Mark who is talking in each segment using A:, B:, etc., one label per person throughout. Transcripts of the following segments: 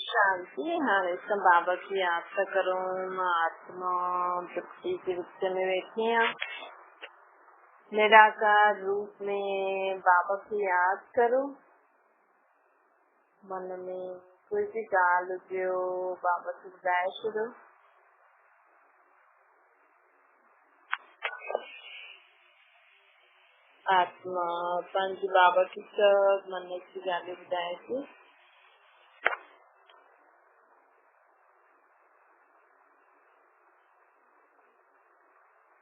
A: शांति। हाँ सब बाबा की याद तो करो। मैं आत्मा वृत्ति के विच में बैठी हूँ। निराकार रूप में बाबा की याद करो। मन में कोई भी गाल हुजो बाबा से ॿुधाए छॾो। आत्मा पंज बाबा की सब मन की गाली ॿुधाए थी।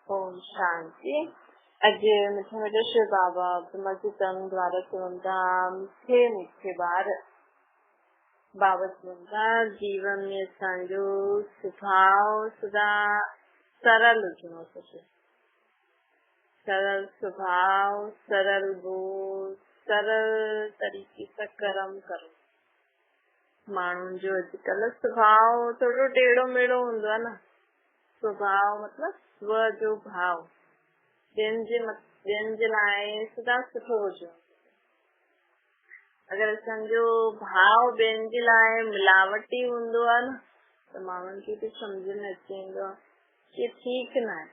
A: ओम शांति। अॼु मिठे मिठे शिव बाबा ब्रह्मजी तन द्वारा चवंदा मीठे मीठे बार बाबा चवंदा जीवन में असांजो स्वभाव सदा सरल हुजणो खपे। सरल स्वभाव, सरल बोल, सरल तरीके सां कर्म करो। माण्हुनि जो अॼुकल्ह स्वभाव थोरो टेढ़ो मेढ़ो हूंदो आहे न। स्वभाव मतलब स्व जो भाव ॿियनि जे लाइ सदा सुठो हुजणो। अगरि असांजो भाव ॿियनि जे लाइ मिलावटी हूंदो आहे न त माण्हुनि खे बि सम्झ में अची वेंदो आहे कि ठीकु न आहे।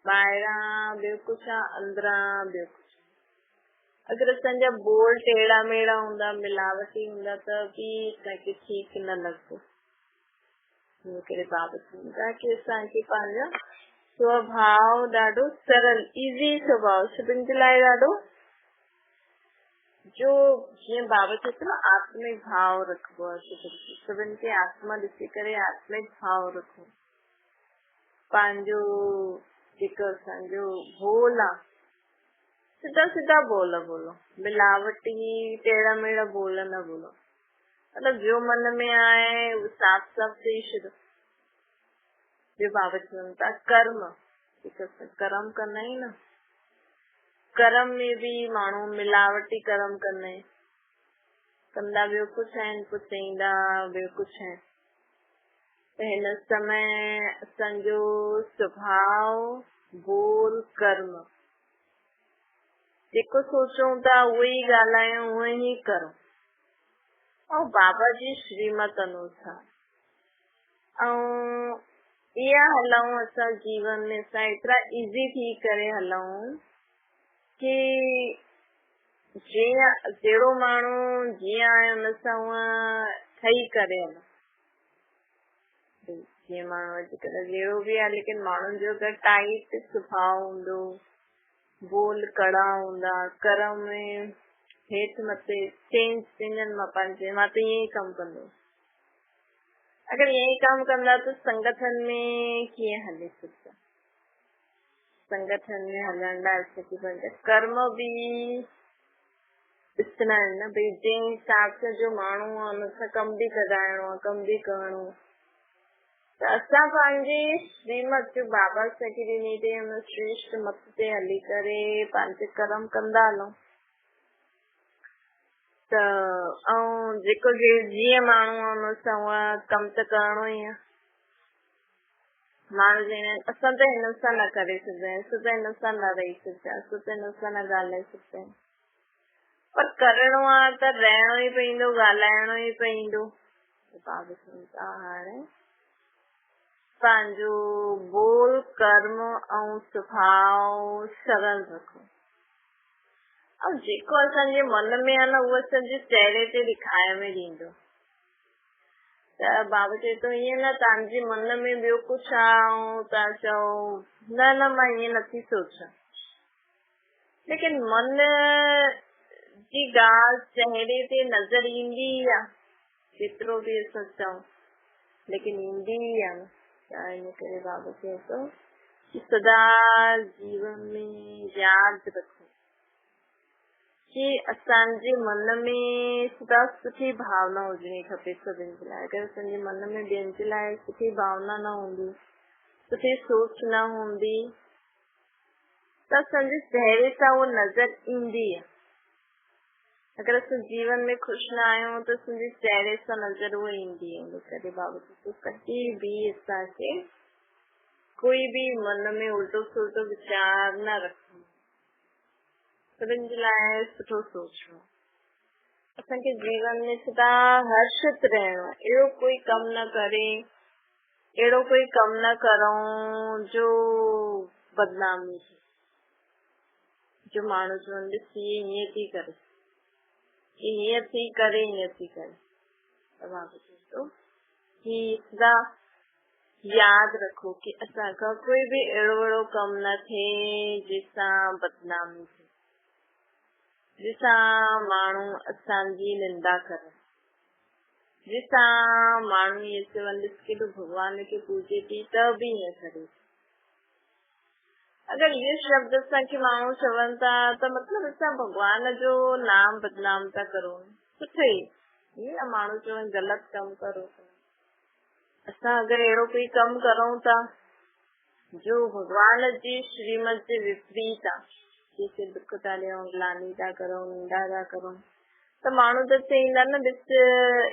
A: ॿाहिरां ॿियो कुझु आहे, अंदरां ॿियो कुझु। अगरि असांजा बोल टेढ़ा मेढ़ा हूंदा, मिलावटी हूंदा त बि असांखे ठीकु न लॻंदो। इन करे बाबा चवंदा कि असांखे पंहिंजो स्वभाव ॾाढो सरल इज़ी स्वभाव सभिनि जे लाइ ॾाढो जो जीअं बाबा चए थो न आत्मिक भाव रखिबो आहे। सभिनि खे आत्मा ॾिसी करे आत्मिक भाव रखो। पंहिंजो जेको असांजो बोल आहे सिधा सिधा बोल बोलो, मिलावटी टेढ़ा मेढ़ा बोल न बोलो। मतलब जो मन में आए वो साफ साफ चई छॾो। जो बाबा चवनि था कर्म, कर्म कंदा आहियूं न, कर्म में भी माण्हू मिलावटी कर्म कंदा आहिनि। कंदा ॿियो कुझु आहिनि, पुचाईंदा ॿियो कुझु आहिनि। त हिन समय असांजो स्वभाव, बोल, कर्म जेको सोचूं था उहो ई ॻाल्हायूं, उहो ई करूं। ऐं बाबा जी श्रीमत अनुसार ऐं इहा हलऊं असां जीवन में। असां एतिरा इज़ी थी करे हलऊं कि जीअं जहिड़ो माण्हू जीअं आहे हुन सां उहा ठही करे हलूं। जीअं माण्हू अॼुकल्ह जहिड़ो बि आहे, लेकिन माण्हुनि जो अगरि टाइट स्वभाव हूंदो, बोल कड़ा हूंदा, कर्म में हेठि मथे चेंज चेंजनि मां पंहिंजे मां त ईअं ई कमु कंदो। अगरि ईअं ई कमु कंदा त संगठन में कीअं हले सघंदा। संगठन में हलण लाइ असांखे पंहिंजा कर्म बि ॾिसणा आहिनि न। भई जंहिं हिसाब सां जो माण्हू आहे हुन सां कमु बि कराइणो आहे, कमु बि करिणो। त असां पंहिंजी श्रीमत जो बाबा असांखे ॾिनी अथई हुन श्रेष्ठ मत ते हली करे पंहिंजे कर्म कंदा हलूं। त ऐं जेको जीअं माण्हू आहे हुन सां उहा कमु त करिणो ई आहे। माण्हू चवंदा आहिनि असां त हिन सां न करे सघंदा आहियूं, असां त हिन सां न रही सघंदा आहियूं, असां त हिन सां न ॻाल्हाए सघंदा आहियूं। पर करिणो आहे त रहणो ई पवंदो, ॻाल्हाइणो ई पवंदो। बाबा चवंदा हाणे पंहिंजो बोल, कर्म ऐं स्वभाव सरल रखो। ऐं जेको असांजे मन में आहे न उहो असांजे चेहरे ते ॾेखारे में ॾींदो। त बाबा चए थो ईअं न तव्हांजे मन में ॿियो कुझु आहे ऐं तव्हां चओ न न मां ईअं नथी सोचां। लेकिन मन जी ॻाल्हि चेहरे ते नज़र ईंदी आहे, जेतिरो बि असां चऊं, लेकिन ईंदी आहे न। त इन करे बाबा चए थो कि सदा जीवन में यादि रखो कि असांजे मन में सदा सुठी भावना हुजणी खपे सभिनि जे लाइ। अगरि असांजे मन में ॿियनि जे लाइ सुठी भावना न हूंदी, सुठी सोच न हूंदी त असांजे चेहरे सां उहो नज़र ईंदी आहे। अगरि असां जीवन में ख़ुशि न आहियूं त असांजे चेहरे सां नज़र उहा ईंदी आहे। इन करे बाबा चए कॾहिं बि असांखे कोई बि मन में उल्टो सुल्टो वीचार न रखणो, सभिनि जे लाइ सुठो सोचणो। असांखे जीवन में सदा हर्षित रहणो, अहिड़ो कोई कम न करे, अहिड़ो कोई कम न करूं जो बदनामी थे, जो माण्हू चवनि ॾिस हीअं थी करे, हीअं थी करे, हीअं थी करे। त मां चयो कि सदा यादि रखो कि असांखां कोई बि अहिड़ो कम न थिए जंहिंसां बदनामी थिए, जंहिंसां माण्हू असांजी निंदा करे, जंहिंसां माण्हू इहे चवनि ॾिस केॾो भॻवान खे पूॼे थी त बि ईअं करे। अगरि इहे शब्द असांखे माण्हू चवनि था त मतिलबु असां भॻवान जो नाम बदनाम था करूं। सुठो ई ईअं माण्हू चवनि ग़लति कमु करो, असां अगरि अहिड़ो कोई कमु करूं था जो भॻवान जी श्रीमत जे विपरीत आहे, जंहिंखे दुख था ॾियूं, ग्लानी था करूं, निंदा था करूं, त माण्हू त चईंदा न ॾिस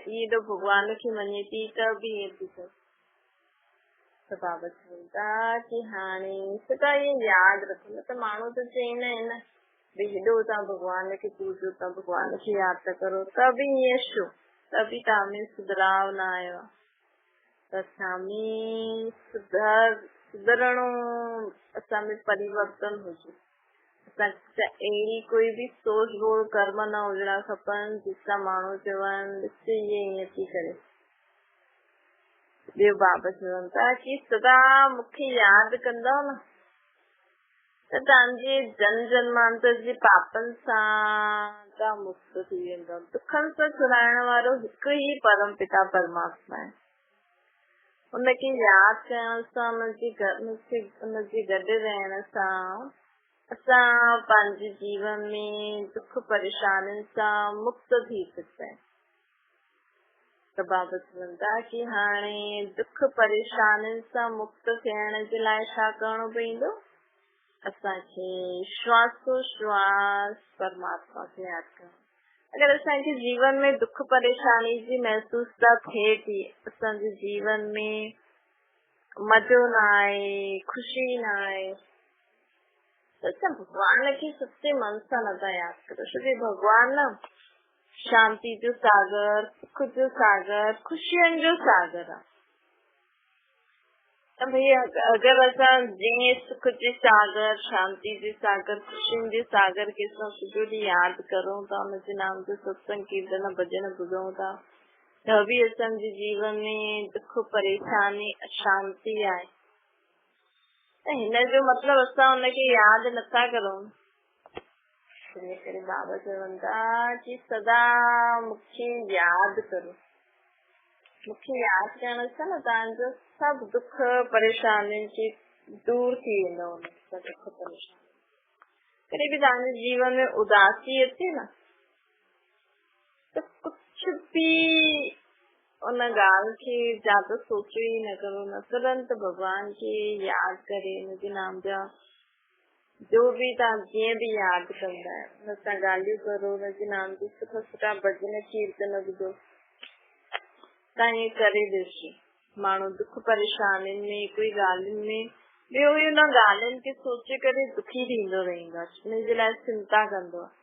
A: हीअ भॻवान खे मञे थी त बि ईअं थी करे। त बाबा चवनि था कि हाणे सदा इहे यादि रखो, न त माण्हू त चईंदा आहिनि न भई हेॾो तव्हां भॻवान खे पूॼो था, भॻवान खे यादि था करो, त बि ईअं छो, त बि तव्हां में सुधराव न आयो आहे। त असां में सुधरणो, असां में परिवर्तन हुजे, असांखे अहिड़ी कोई बि सोच गोड़ कर्म न हुजणा खपनि जंहिंसां माण्हू चवनि ॾिस इहे ईअं थी करे। ॿियो बाबा चवनि था कि सदा मूंखे यादि कंदव न त तव्हांजे जन्म जन्मांतर जे पापनि सां तव्हां मुक्त थी वेंदव। दुखनि सां छुड़ाइण वारो हिकु ई परम पिता परमात्मा आहे। उनखे यादि करण सां, उनजे गॾु रहण सां असां पंहिंजे जीवन में दुख परेशानियुनि सां मुक्त थी सघंदा आहियूं। त बाबा चवनि था कि हाणे दुख परेशानियुनि सां मुक्त थियण जे लाइ छा करणो पवंदो? असांखे श्वासो श्वास परमात्मा खे यादि करणो। अगरि असांखे जीवन में दुख परेशानी जी महसूसता थिए थी, असांजे जीवन में मज़ो न आहे, ख़ुशी न आहे, त असां भॻवान खे सच्चे मन सां नथा यादि करो। छोकी भॻवान न शांति जो सागर, सुख जो सागर, खुशियुनि जो सागर आहे। त भई अगरि असां जीअं सुख जे सागर, शांति जे सागर, खुशियुनि जे सागर खे असां सॼो ॾींहुं यादि करूं था, हुनजे नाम जो सत्संग कीर्तन भॼन ॿुधूं था, त बि असांजे जीवन में दुख परेशानी अशांति आहे, त हिन जो मतिलबु असां हुनखे यादि नथा करूं। इन करे बाबा चवनि था कि सदा मूंखे यादि करो। मूंखे यादि करण सां न तव्हांजो सभु दुख परेशानियुनि खे दूर थी वेंदो। दुख परेशानी कॾहिं बि तव्हांजे जीवन में उदासी अचे न, त कुझु बि उन ॻाल्हि खे ज्यादा सोचो ई न करो, न तुरंत भॻवान खे यादि करे हुनजे नाम जा जो बि तव्हां जीअं बि यादि कंदा आहियो हुन सां ॻाल्हियूं करो, हुनजे नाम जा सुठा सुठा भॼन कीर्तन ॿुधो। तव्हां ईअं करे ॾिसो, माण्हू दुख परेशानियुनि में, कोई ॻाल्हियुनि में ॿियो हुन ॻाल्हियुनि खे सोचे करे दुखी थींदो रहंदो आहे, हुनजे लाइ चिंता कंदो आहे।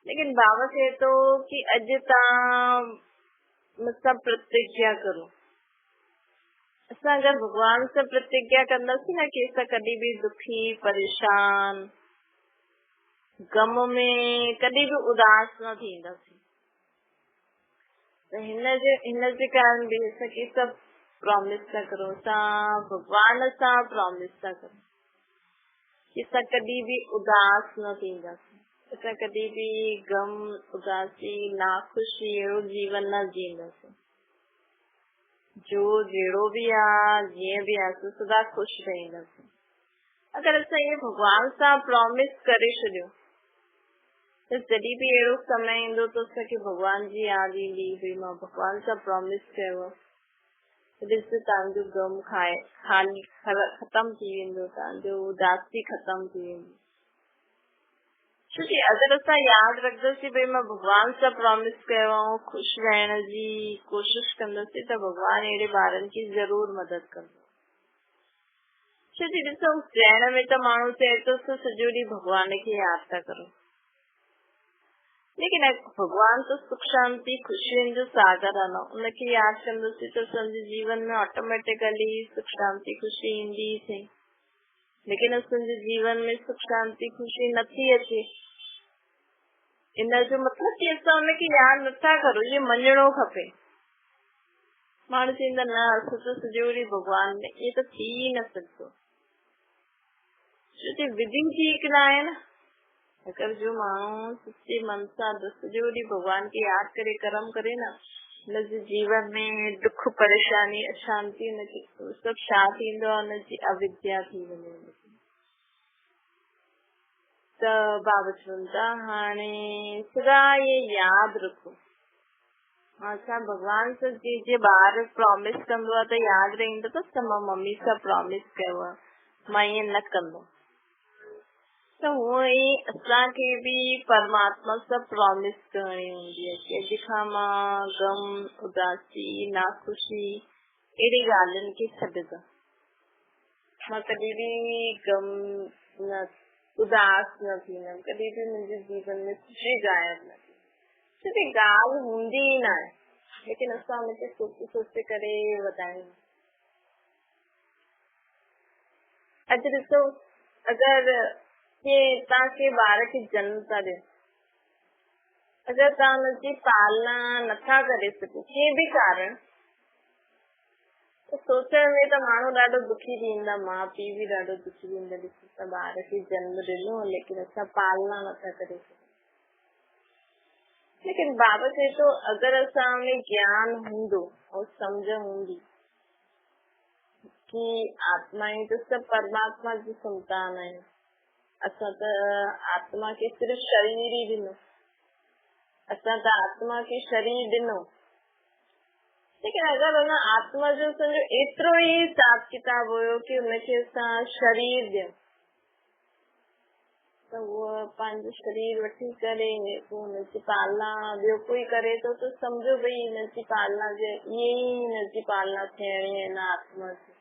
A: लेकिन बाबा चए थो कि अॼु तव्हां मूंसां प्रतिज्ञा करो। असां अगरि भॻवान सां प्रतिज्ञा कंदासीं न कि असां कॾहिं बि दुखी परेशान गम में कॾहिं बि उदास न थींदासीं, त हिन जे कारण बि असांखे सभु प्रॉमिस था करूं, असां भॻवान सां प्रॉमिस था करूं कि असां कॾहिं बि उदास न थींदासीं, असां कॾहिं बि गम, उदासी, नाख़ुशी अहिड़ो जीवन न जींदासीं। जो जहिड़ो बि आहे, जीअं बि आहे, सदा ख़ुशि रहंदासीं। अगरि असां इहे भॻवान सां प्रॉमिस करे छॾियो त जॾहिं बि अहिड़ो समय ईंदो त असांखे भॻवान जी यादि ईंदी, भई मां भॻवान सां प्रॉमिस कयो, ॾिस तव्हांजो गम खाली ख़तम थी वेंदो, तव्हांजो उदासी ख़तम थी वेंदी। छोकी अगरि असां यादि रखंदासीं भई मां भॻवान सां प्रॉमिस कयो आहे, ख़ुशि रहण जी कोशिशि कंदासीं, त भॻवान अहिड़े ॿारनि की ज़रूर मदद कंदो। छोकी ॾिसो चइण में त माण्हू चए थो सॼो ॾींहुं भॻवान खे यादि था करो, लेकिन भगवान तो सुख शांति खुशी जो सागर है ना, उनकी याद कंदुसी तो संजे जीवन में ऑटोमेटिकली सुख शांति खुशी ईंदी थी। लेकिन संजे जीवन में सुख शांति खुशी नथी अचे। इन जो मतलब कि असां उनखे याद नथा करो, ये मञणो खपे। माण्हू चवंदा न असां त सॼो ॾींहुं भगवान में, ये तो थी न सघंदो। छो विधि ठीक न आहे न। अगर जो माण्हू सच्चे मन सां सॼो ॾींहुं भगवान खे याद करे कर्म करे न, हुनजे जीवन में दुख परेशानी अशांति हुनखे सभु छा थींदो आहे, हुनजी अविद्या थी वञे। त बाबा चवनि था हाणे सदा ये यादि रखो। अच्छा भगवान सां जे ॿार प्रॉमिस कंदो आहे त यादि रहंदो त मां मम्मी सां प्रॉमिस कयो आहे, मां ईअं न कंदो। तो हूअं ई असांखे बि परमात्मा सां प्रॉमिस करणी हूंदी आहे कि अॼु खां मां गम उदासी नाख़ुशी अहिड़ी ॻाल्हियुनि खे छॾंदमि। मां कॾहिं बि गम न उदास न थींदमि, कॾहिं बि मुंहिंजे जीवन में खुशी गायब न थी। छो ॻाल्हि हूंदी ई न आहे, लेकिन असां हुनखे सोचे सोचे करे वधायूं। अॼु ॾिसो, अगरि कि तव्हांखे ॿार खे जनम था ॾियो, अगरि तव्हां हुनजी पालना नथा करे सघो कंहिं बि कारण, त सोचण में त माण्हू ॾाढो दुखी थींदा, माउ पीउ बि ॾाढो दुखी थींदा। ॾिसो त ॿार खे जनम ॾिनो लेकिन असां पालना नथा करे सघूं। लेकिन बाबा चए थो अगरि असां में ज्ञान हूंदो और सम्झ हूंदी कि आत्माएं त सभु परमात्मा जी संतान आहिनि, असां त आत्मा खे सिर्फ़ शरीर ई ॾिनो, असां त आत्मा खे शरीर ॾिनो। लेकिन अगरि हुन आत्मा जो सम्झो एतिरो ई हिसाब किताब हुयो कि हुनखे असां शरीर ॾियूं, त उहो पंहिंजो शरीर वठी करे पोइ हुनजी पालना ॿियो कोई करे थो त सम्झो भई हिनजी पालना जे इहे ई हिनजी पालना थियणी आहे। न आत्मा जी,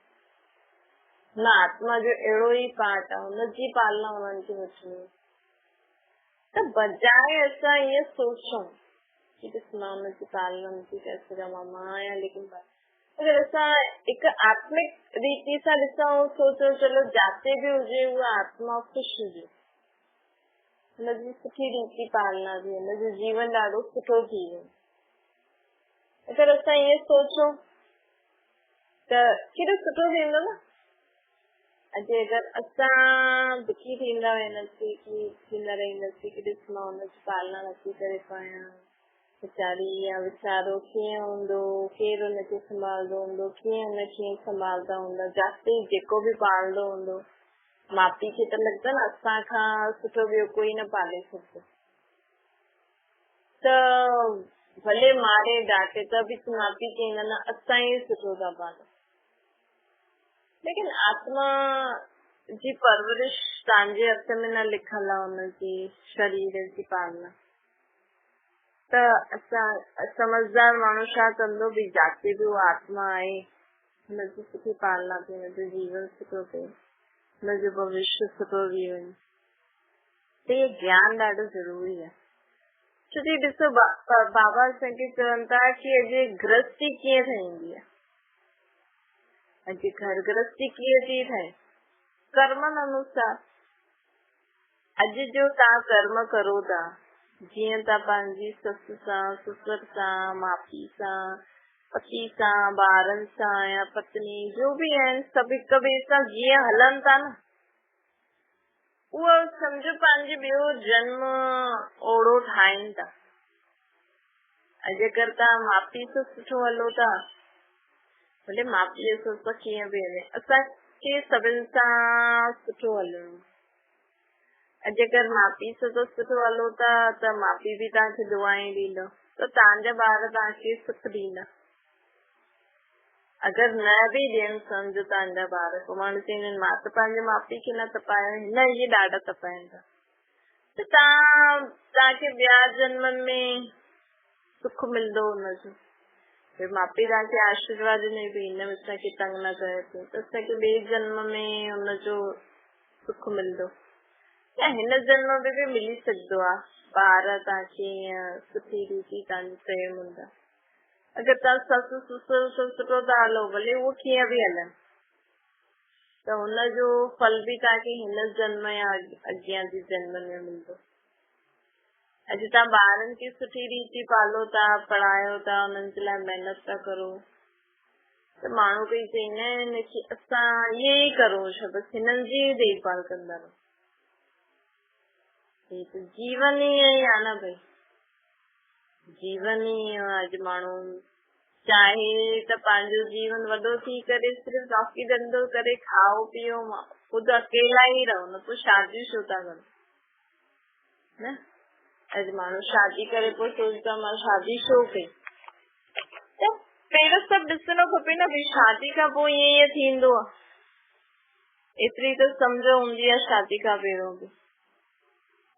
A: न आत्मा जो अहिड़ो ई पार्ट आहे, हुनजी पालना हुननि खे वठणी। त बजाए असां ईअं सोचूं कि मां हुनजी पालना नथी करे सघां, मां आहियां, लेकिन अगरि असां हिकु आत्मिक रीति सां ॾिसूं, सोचो चलो जाते बि हुजे उहा आत्मा ख़ुशि हुजे, हुनजी सुठी रीति पालना थी, हुनजो जीवन ॾाढो सुठो थी वियो। अगरि असां ईअं सोचूं त केॾो सुठो थींदो न। अॼु अगरि असां दुखी थींदा वेंदासीं कि थींदा रहंदासीं कि ॾिस मां हुनजी पालना नथी करे पायां, वीचारी या वीचारो कीअं हूंदो, केरु हुनखे संभालंदो हूंदो, कीअं हुनखे संभालंदा हूंदा, जाते जेको बि पालंदो हूंदो। माउ पीउ खे त लॻंदो न असां खां सुठो ॿियो कोई न पाले सघंदो, त भले मारे डांटे त बि माउ पीउ चवंदा न असां ई सुठो था पालूं। लेकिन आत्मा जी परवरिश तव्हांजे हथ में न लिखल आहे, हुनजी शरीर जी पालना। त असां समझदार माण्हू छा कंदो, भई जाते बि उहा आत्मा आहे हुनजी सुठी पालना थिए, हुनजो जीवन सुठो थिए, हुनजो भविष्य सुठो थी वञे। त इहो ज्ञान ॾाढो ज़रूरी आहे। छो कि ॾिसो बाबा असांखे चवनि था कि अॼु गृहस्थी कीअं ठहींदी आहे, अॼु घर गृहस्थी कीअं थी ठहे, कर्मनि अनुसार। अॼु जो तव्हां कर्म करो था, जीअं तव्हां पंहिंजी ससु सां, ससुर सां, माउ पीउ सां, पति सां, ॿारनि सां या पत्नी जो बि आहिनि, सभु हिक ॿिए सां जीअं हलनि था न, उहो सम्झो पंहिंजो ॿियो जन्म ओड़ो ठाहिनि था। अॼु अगरि तव्हां माउ पीउ सां सुठो हलो था, भले माउ पीउ सां कीअं बि हले, असांखे सभिनि सां सुठो हलणो। अॼु अगरि माउ पीउ सां सुठो हलो था त माउ पीउ बि तव्हांखे दुआएं ॾींदो, त तव्हांजा ॿार तव्हांखे सुख ॾींदा। अगरि न बि ॾियनि सम्झो तव्हांजा ॿार, पोइ माण्हू चवंदा आहिनि मां त पंहिंजे माउ पीउ खे न तपायो, न इहे ॾाढा तपाइनि था। त तव्हांखे ॿिया जन्मनि में सुख मिलंदो हुनजो, माउ पीउ तव्हांखे आशीर्वाद ॾिने बि हिन में असांखे तंग न करे पियो, त असांखे ॿिए जन्म में हुनजो सुख मिलंदो या हिन जन्म में बि मिली सघंदो आहे। ॿार तव्हांखे सुठी रीति तव्हांजी चयो हूंदा। अगरि तव्हां ससु ससुर सुठो था हलो, भले उहो कीअं बि हलनि, त हुनजो फल बि तव्हांखे हिन जन्म या अॻियां जे जन्म में मिलंदो। अॼु तव्हां ॿारनि खे सुठी रीति पालो था, पढ़ायो था, हुननि जे लाइ महिनत था करो, त माण्हू कोई चईंदा आहिनि की असां इहे ई करूं छा, बसि हिननि जी देखभाल कंदा रहो। हे त जीवन ई आहे न भई, जीवन ई अॼु माण्हू चाहे त पंहिंजो जीवन वॾो थी करे सिर्फ़ु नौकरी धंधो करे खाओ पीओ ख़ुदि अकेला ई रहो, न पोइ शादी छो था कनि न। अॼु माण्हू शादी करे पोइ सोचता मां शादी छो कई, त पहिरियों सभु ॾिसणो खपे न भई शादी खां पोइ ईअं थींदो आहे, एतिरी त सम्झ हूंदी आहे शादी खां पहिरियों बि।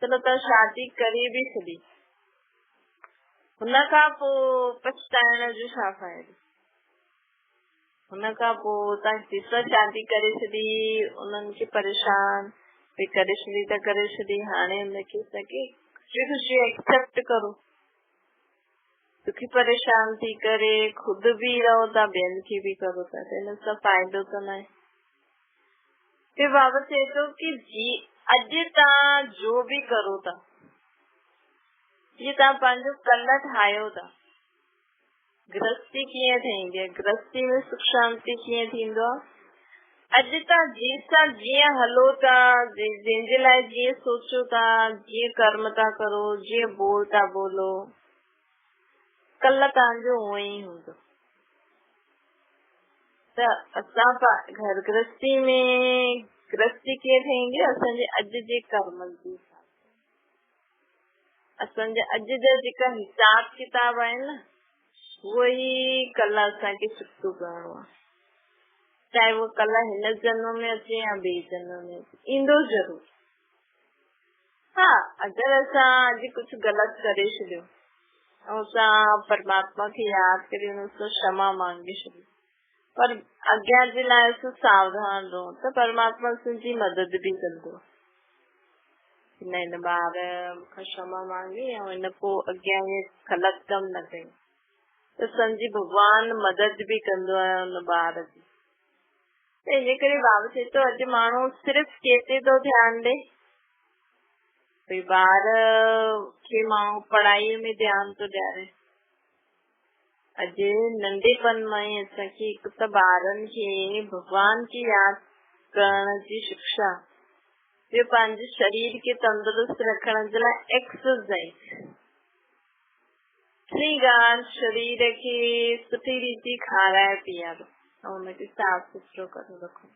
A: चलो तव्हां शादी करे बि छॾी, हुन खां पोइ पछताइण जो छा फ़ाइदो। हुन खां पोइ तव्हां ॾिसो शादी करे छॾी, उन्हनि खे परेशान भई करे छॾी त करे छॾी, हाणे हुनखे सके ख़ुशी ख़ुशी एक्सेप्ट करो। दुखी परेशान थी करे ख़ुदि बि रहो था, ॿियनि खे बि करो था, त हिन सां फ़ाइदो त न आहे। फिर बाबा चए थो कि अॼु तव्हां जो बि करो था, जीअं तव्हां पंहिंजो कल्ह ठाहियो था, गृहस्थी कीअं ठहींदी आहे, गृहस्थी में सुख शांति कीअं थींदो आहे। अॼु तव्हां जंहिंसां जीअं हलो था, जंहिंजे लाइ जीअं सोचो था, जीअं कर्म था करो, जीअं बोल था बोलो, कल्ह तव्हांजो उहो ई हूंदो। त असां घर गृहस्थी में गृहस्थी कीअं ठहींदी आहे, असांजे अॼु जे कर्मनि जी, असांजे अॼु जा जेका हिसाब किताब आहिनि न, उहो ई कल्ह असांखे चुकतो करणो आहे। चाहे उहो कल्ह हिन जन्म में अचे या ॿिए जन्म में अचे, ईंदो ज़रूर। हा, अगरि असां अॼु कुझु ग़लति करे छॾियो ऐं असां परमात्मा खे यादि करे हुन सां क्षमा मांगे छॾियो, पर अॻियां जे लाइ असां सावधान रहो, त परमात्मा असांजी मदद बि कंदो। हिन ॿार खां क्षमा मांगे ऐं हिन पोइ अॻियां इहे ग़लति कमु न कयूं, त असांजी भॻवान मदद बि कंदो आहे हुन ॿार जी। त इन करे बाबा चए थो अॼु माण्हू सिर्फ़ु केतिरे थो ध्यानु ॾे, भई ॿार खे माण्हू पढ़ाईअ में ध्यानु थो ॾियारे। अॼु नंढेपन में ई असांखे हिकु त ॿारनि खे भॻवान खे यादि करण जी शिक्षा, ॿियो पंहिंजे शरीर खे तंदुरुस्त रखण जे लाइ एक्सरसाइज, टी ॻाल्हि शरीर खे सुठी रीति खाराए पीआरो ऐं हुनखे साफ़ सुथरो करे रखो।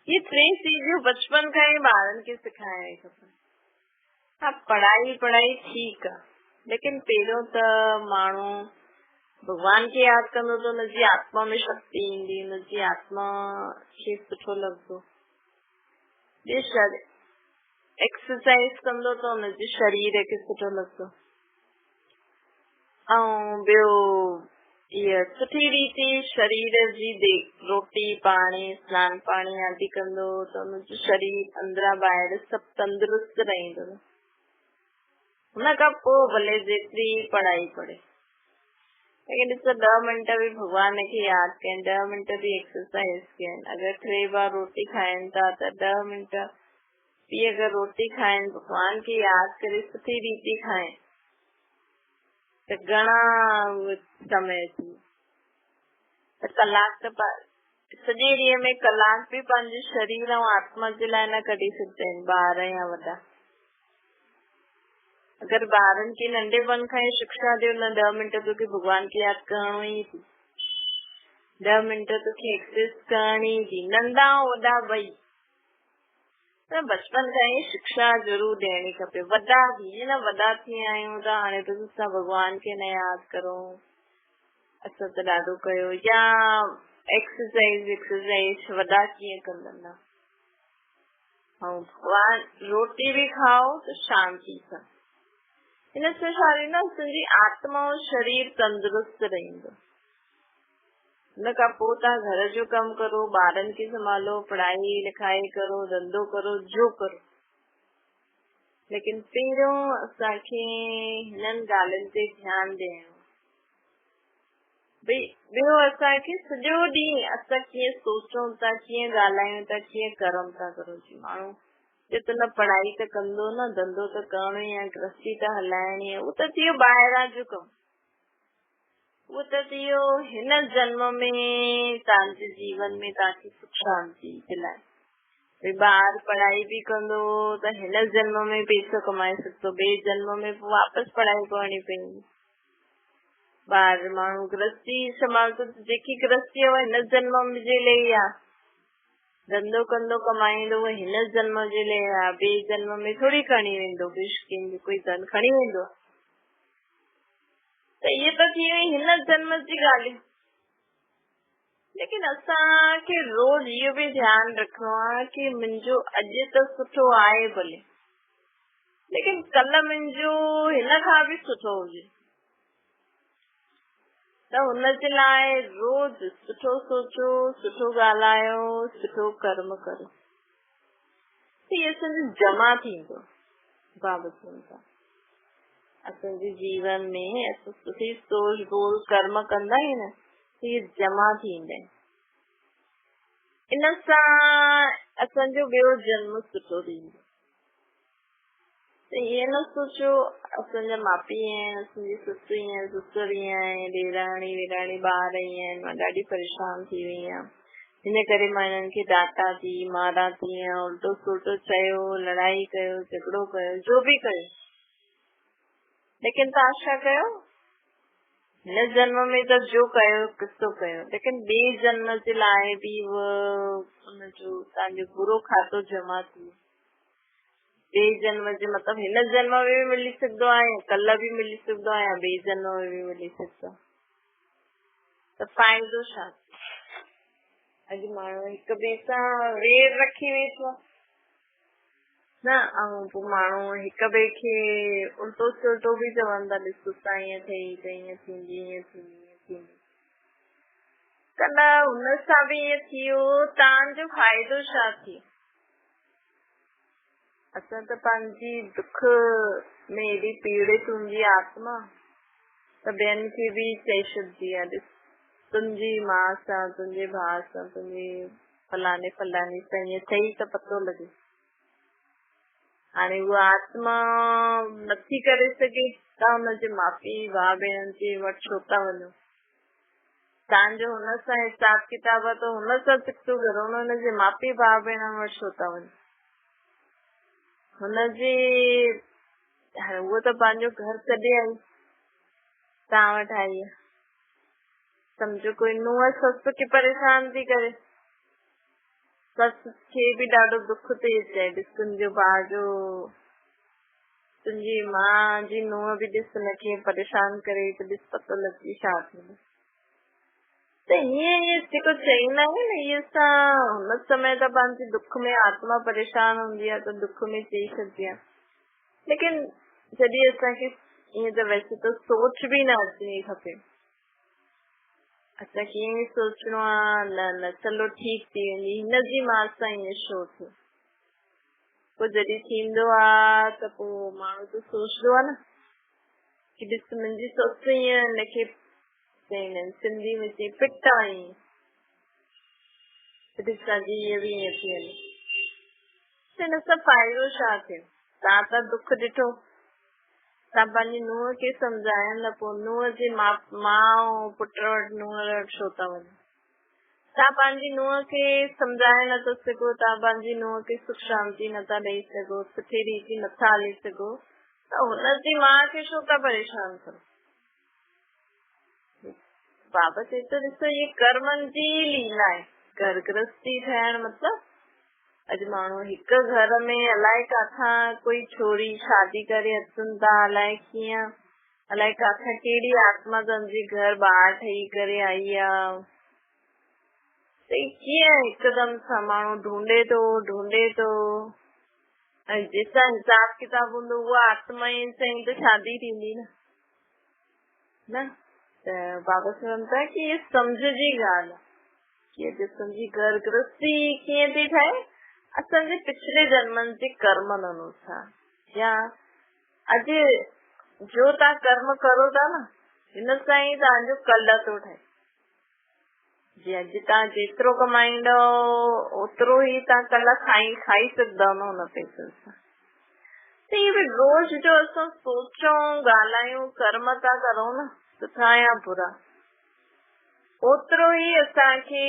A: ये टे चीजूं बचपन खां ई ॿारनि खे सेखारणु खपनि। हा, पढ़ाई ठीकु आहे, लेकिन पहिरियों त माण्हू भगवान खे यादि कंदो त हुनजी आत्मा में शक्ति ईंदी, हुनजी आत्मा खे सुठो लॻंदो। एक्सरसाइज कंदो त हुनजे शरीर खे सुठो लॻंदो। ऐं ॿियो इहा सुठी रीति शरीर जी रोटी पाणी स्नान पाणी आदि कंदो त हुनजो शरीर अंदरां ॿाहिरि सभु तंदुरुस्त रहंदो। हुन खां पोइ भले जेतिरी पढ़ाई पढ़े, लेकिन ॾिसो 10 मिंट बि भॻवान खे यादि कनि, 10 मिंट बि एक्सरसाइज कनि। अगरि 3 बार रोटी खाइनि था त 10 मिंट बि अगरि रोटी खाइनि, भॻवान खे यादि करे सुठी रीति खाइनि त घणा समय थी, कलाक त सॼे ॾींहं में कलाक बि पंहिंजे शरीर ऐं आत्मा जे लाइ न कढी सघंदा आहिनि ॿार या वॾा। अगरि ॿारनि खे नंढेपन खां ई शिक्षा ॾियो न 10 मिंट तोखे भॻवान खे यादि करणो ई थी, 10 मिंट तोखे एक्सरसाइज करणी थी, नंढा वॾा ॿई, त बचपन खां ई शिक्षा ज़रूर ॾियणी खपे। वॾा बि न, वॾा थी आहियूं त हाणे त असां भॻवान खे न यादि करो, असां त ॾाढो कयो, या एक्सरसाइज वॾा कीअं कंदा न। ऐं भॻवान रोटी बि खाओ त शांति सां, हिन सां छा थींदो, असांजी आत्मा ऐं शरीर तंदुरुस्त रहंदो। हुन खां पोइ तव्हां घर जो कमु करो, ॿारनि खे संभालो, पढ़ाई लिखाई करो, धंधो करो, जो करो, लेकिन पहिरियों असांखे हिननि ॻाल्हियुनि ते ध्यानु ॾियणो। भई ॿियो असांखे सॼो ॾींहुं असां कीअं सोचूं था, कीअं ॻाल्हायूं था, कीअं कर्म था करूं। माण्हू त न पढ़ाई त कंदो, न धंधो त करणो ई आहे, गृहस्थी त हलाइणी आहे, उहो त थी वियो ॿाहिरां जो कमु। उहो त थी वियो हिन जन्म में तव्हांजे जीवन में तव्हांखे सुख शांति दिलाए। भई ॿार पढ़ाई बि कंदो त हिन जन्म में पैसो कमाए सघंदो, ॿिए जन्म में वापसि पढ़ाई करणी पवंदी। ॿार माण्हू गृहस्थी संभालंदो, जेकी गृहस्थी आहे हिन जन्म जे लाइ आहे। धंधो कंदो कमाईंदो हिन जन्म जे लाइ आहे, ॿिए जन्म में थोरी खणी वेंदो, कोई धन खणी वेंदो। त इहे त थी वई हिन जन्म जी ॻाल्हियूं। लेकिन असांखे रोज़ इहो बि ध्यानु रखणो आहे कि मुंहिंजो अॼु त सुठो आहे भले, लेकिन कल्ह मुंहिंजो हिन खां बि सुठो हुजे। त हुनजे लाइ रोज़ सुठो सोचो, सुठो ॻाल्हायो, सुठो कर्म करो। इहे असांजो जमा थींदो बाबा सां। असांजे जीवन में असां सुठी सोच बोल कर्म कंदा आहियूं न, इहे जमा थींदा आहिनि। इन सां असांजो ॿियो जन्म सुठो थींदो। त इहे न सोचो असांजा माउ पीउ आहिनि, असांजी ससु आहिनि, ससुर आहे, ॾेराणी वेराणी, ॿार आहिनि, मां ॾाढी परेशान थी वई आहियां, हिन करे मां हिननि खे डांटा थी, मारा थी, उल्टो सुल्टो चयो, लड़ाई कयो, झगड़ो कयो, जो बि कयो। लेकिन तव्हां छा कयो? हिन जन्म में त जो कयो किस्तो कयो, लेकिन ॿिए जन्म जे लाइ बि उनजो तव्हांजो बुरो खातो जमा थी। ॿिए जन्म जे मतिलबु हिन जन्म में बि मिली सघंदो आहे, कल्ह बि मिली सघंदो आहे, ॿिए जन्म में बि मिली सघंदो आहे। त फ़ाइदो छा? अॼु माण्हू हिक ॿिए सां वेर रखी वेठो आहे न, ऐं पोइ माण्हू हिक ॿिए खे उल्टो सुल्टो बि चवंदा, ॾिसो त ईअं ठही त ईअं थींदी, ईअं थींदी, ईअं थींदी। कल्ह हुन सां बि ईअं थी वियो, तव्हांजो फ़ाइदो छा थी? असां त पंहिंजी दुख में एॾी पीड़ित हूंदी आत्मा त ॿियनि खे बि चई छॾंदी आहे, ॾिस तुंहिंजी माउ सां, तुंहिंजे भाउ सां, तुंहिंजे फलाणे फलाणे सां ईअं ठही त पतो लॻे। हाणे उहा आत्मा नथी करे सघे त हुनजे माउ पीउ भाउ भेणनि जे वटि छो था वञो? तव्हांजो हुन सां हिसाब किताब आहे त हुन सां सिकतो करो, हुनजे माउ पीउ भाउ भेणनि वटि छो था वञो? हुनजे उहो त पंहिंजो घर छॾे आई, तव्हां वटि आई आहे। सम्झो कोई नुंहुं ससु खे परेशान थी करे, ससु खे बि ॾाढो दुख थी अचे, ॾिस तुंहिंजो भाउ जो, तुंहिंजी माउ जी नुंहुं बि ॾिस हुनखे परेशान करे त ॾिस पतो लॻी छा थींदो। त हीअं जेको चईंदा आहियूं न, इहे असां हुन समय त पंहिंजे दुख में आत्मा परेशान हूंदी आहे त दुख में चई छॾिबी आहे, लेकिन जॾहिं असांखे ईअं त वैसे त सोच बि न अचणी खपे। असांखे ईअं सोचणो आहे न न चलो ठीकु थी वेंदी, हिनजी माउ सां ईअं छो थियो। पोइ जॾहिं थींदो आहे त पोइ माण्हू त सोचंदो आहे न कि ॾिस मुंहिंजी ससु ईअं हिनखे चईंदा आहिनि सिंधी में चई पिट आई, त ॾिस अॼु इहे बि ईअं थी वञे। हिन सां फ़ाइदो छा थियो? तव्हां त दुख ॾिठो, तव्हां पंहिंजी नुंहं खे सम्झायो न, पोइ नुंहं जे माउ पुट वटि नुंहं वटि छो था वञो? तव्हां पंहिंजी नुंहं खे सम्झाए नथा सघो, तव्हां पंहिंजी नुंहं खे सुख शांति नथा ॾेई सघो, सुठी रीति नथा हली सघो, त हुनजी माउ खे छो था परेशान करो? बाबा चए थो ॾिसो इहे कर्मनि जी लीला आहे। घर गृहस्थी ठहण मतिलबु अॼु माण्हू हिकु घर में अलाए काथां कोई छोरी शादी करे अचनि था, अलाए कीअं, अलाए काथां कहिड़ी आत्मा तव्हांजे घर ॿार ठही करे आई आहे, त कीअं हिकदमि सां माण्हू ढूंढे थो ऐं जंहिंसां हिसाब किताब हूंदो उहा आत्मा ई साईं त शादी थींदी न। त बाबा चवनि था कि इहे सम्झ जी ॻाल्हि आहे कि अॼु असांजी घर गृहस्थी कीअं थी ठहे, असांजे पिछले जन्मनि जे कर्मनि अनुसार। या अॼु जो तव्हां कर्म करो था न हिन सां ई तव्हांजो कल्ह थो ठहे। जी अॼु तव्हां जेतिरो कमाईंदो ओतिरो ई तव्हां कल्ह खाई सघंदव न हुन पैसनि सां। त इहे बि रोज़ जो असां सोचूं ॻाल्हायूं कर्म था करूं न सुठा या बुरा, ओतिरो ई असांखे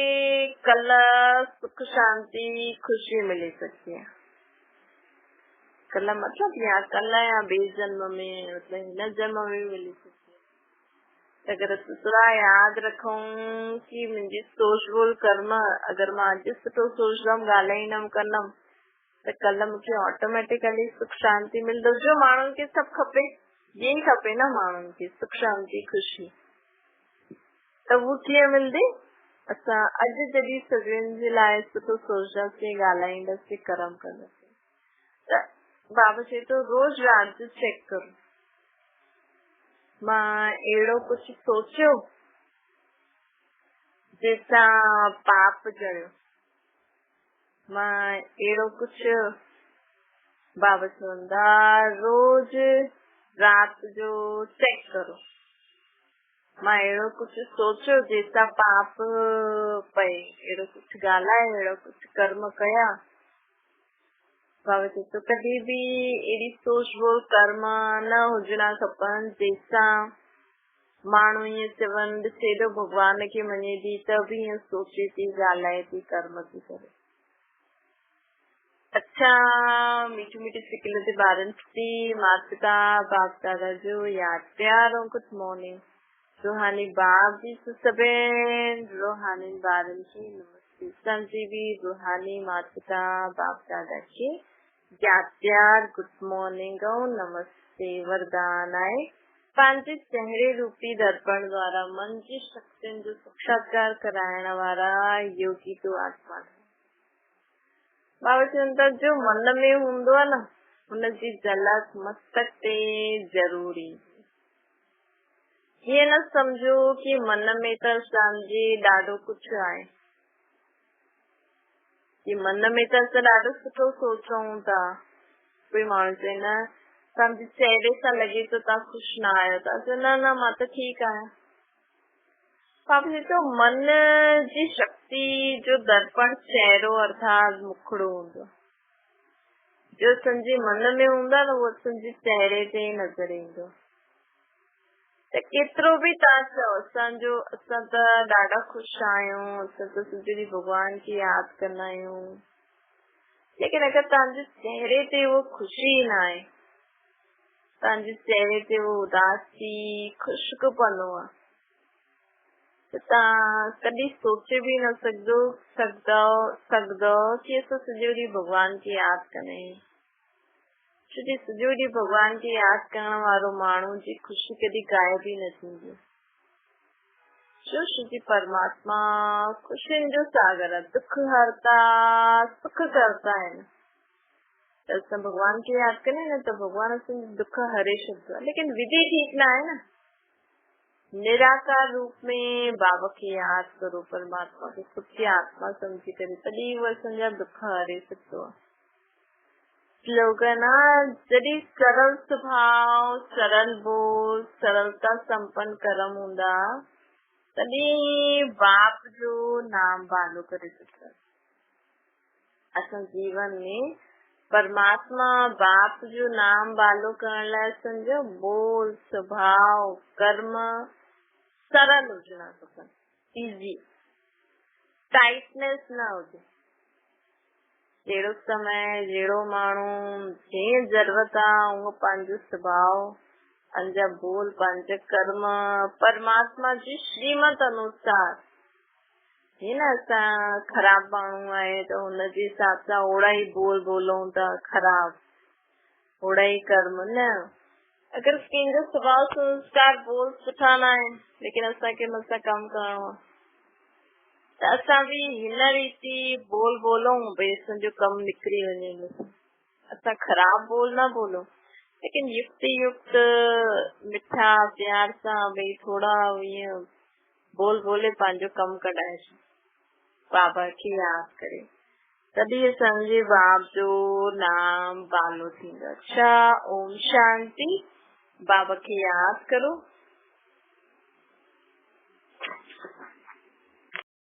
A: कल्ह सुख शांति ख़ुशी मिली सघंदी आहे। कल्ह मतिलबु या कल्ह या ॿिए जन्म में मतलब हिन जन्म में भी मिली सघंदी आहे। अगर थोड़ा याद रखूं कि मुंहिंजी सोच बोल कर्म, अगर मां अॼु सुठो सोचंदमि ॻाल्हाईंदमि कंदमि त कल्ह मूंखे ऑटोमेटिकली सुख शांति मिलंदो, जो माण्हुनि खे सभु खपे। यही खपे न माण्हुनि खे, सुख शांति ख़ुशी। त उहो कीअं मिलंदी? असां अॼु जॾहिं सभिनि जे लाइ सुठो सोचंदासीं, ॻाल्हाईंदासीं, कर्म कंदासीं। त बाबा चए थो रोज रात जो चेक करो, मां अहिड़ो कुझु सोचियो जंहिंसां पाप जड़ियो, मां अहिड़ो कुझु, बाबा चवंदा रोज रात जो चेक करो, मां अहिड़ो कुझु सोचियो जंहिंसां पाप पए, अहिड़ो कुझु ॻाल्हाए, अहिड़ो कुझु कर्म कया। बाबा चए थो कॾहिं बि अहिड़ी सोच बोल कर्म न हुजणा खपनि जंहिंसां माण्हू ईअं चवनि ॾिसे थो भॻवान खे मञे थी त बि ईअं सोचे थी, ॻाल्हाए थी, कर्म थी करे। अच्छा मीठी मीठी सिकल जे ॿारनि खे माता पिता बाप दादा जो यादि प्यार ऐं गुड मॉर्निंग। रूहानी बाप जी सभिनि रूहानी ॿारनि खे नमस्ते। संजी भी रूहानी माता पिता बाप दादा खे यादि प्यार गुड मॉर्निंग ऐं नमस्ते। वरदान आहे पंहिंजे चेहरे रूपी दर्पण द्वारा मन जी शक्तियुनि जो साक्षात्कार कराइण वारा योगी तो आत्मा। बाबा चवंदा जो मन में हूंदो आहे न हुनजी झलक मस्तक ते ज़रूरी। हीअं न सम्झो कि मन में त असांजे ॾाढो कुझु आहे, कि मन में त असां ॾाढो सुठो सोचूं था। कोई माण्हू चए न तव्हांजे चेहरे सां लॻे थो तव्हां ख़ुशि न आहियो, त असां न मां त ठीकु आहियां। बाबा चए थो मन जी शक्ति जो दर्पण चेहरो अर्थात मुखड़ो हूंदो, जो असांजे मन में हूंदो आहे न उहो असांजे चेहरे ते नज़र ईंदो। त केतिरो बि तव्हां चओ असां त ॾाढा ख़ुशि आहियूं, असां त सॼो ॾींहुं भॻवान खे यादि कंदा आहियूं, लेकिन अगरि तव्हांजे चेहरे ते उहो ख़ुशी न आहे, तव्हांजे चेहरे ते उहो उदासी खुश्कपनो आहे, त तव्हां कॾहिं सोचे बि न सघंदो कि असां सॼो ॾींहुं भॻवान खे यादि कंदा आहियूं। छोकी सॼो ॾींहुं भॻवान खे यादि करण वारो माण्हू जी ख़ुशी कॾहिं गाइब ई न थींदी। छोकी परमात्मा ख़ुशियुनि जो सागर आहे, दुख हरता सुख करता आहिनि। त असां भॻवान खे यादि कंदा आहियूं न त भॻवान असांजो दुख हरे छॾींदो आहे, लेकिन विधि ठीक न आहे न। निराकार रूप में बाबा खे यादि करो, परमात्मा खे ख़ुद की आत्मा समझी करे, तॾहिं उहो असांजा दुख हरे सघंदो आहे। स्लोगन जॾहिं सरल स्वभाव, सरल बोल, सरलता संपन्न कर्म हूंदा तॾहिं बाप जो नाम बालो करे सघंदा। असां जीवन में परमात्मा बाप जो नाम बालो करण लाइ असांजो बोल, स्वभाव, कर्म सरल हुजणा खपनि, इज़ी, टाइटनेस न हुजे। जहिड़ो समय जहिड़ो माण्हू जंहिं ज़रूरत आहे उहो पंहिंजो स्वभाव, पंहिंजा बोल, पंहिंजा कर्म परमात्मा जी श्रीमत अनुसार। हीअं न असां ख़राब माण्हू आहे त हुनजे हिसाब सां ओड़ा ई बोल बोलूं था, ख़राब ओड़ा ई कर्म न। अगरि कंहिंजो स्वभाव संस्कार बोल सुठा न आहिनि, लेकिन असांखे हुन सां कमु करणो आहे, त असां बि हिन रीति बोल बोलूं भई असांजो कमु निकिरी वञे। असां ख़राब बोल न बोलूं, लेकिन युक्त युक्त मिठा प्यार सां भई थोड़ा ईअं बोल बोले पंहिंजो कमु कढाए बाबा खे यादि करे। तॾहिं असांजे बाप जो नाम बालो थींदो। अच्छा, ओम शांति। बाबा खे यादि करो।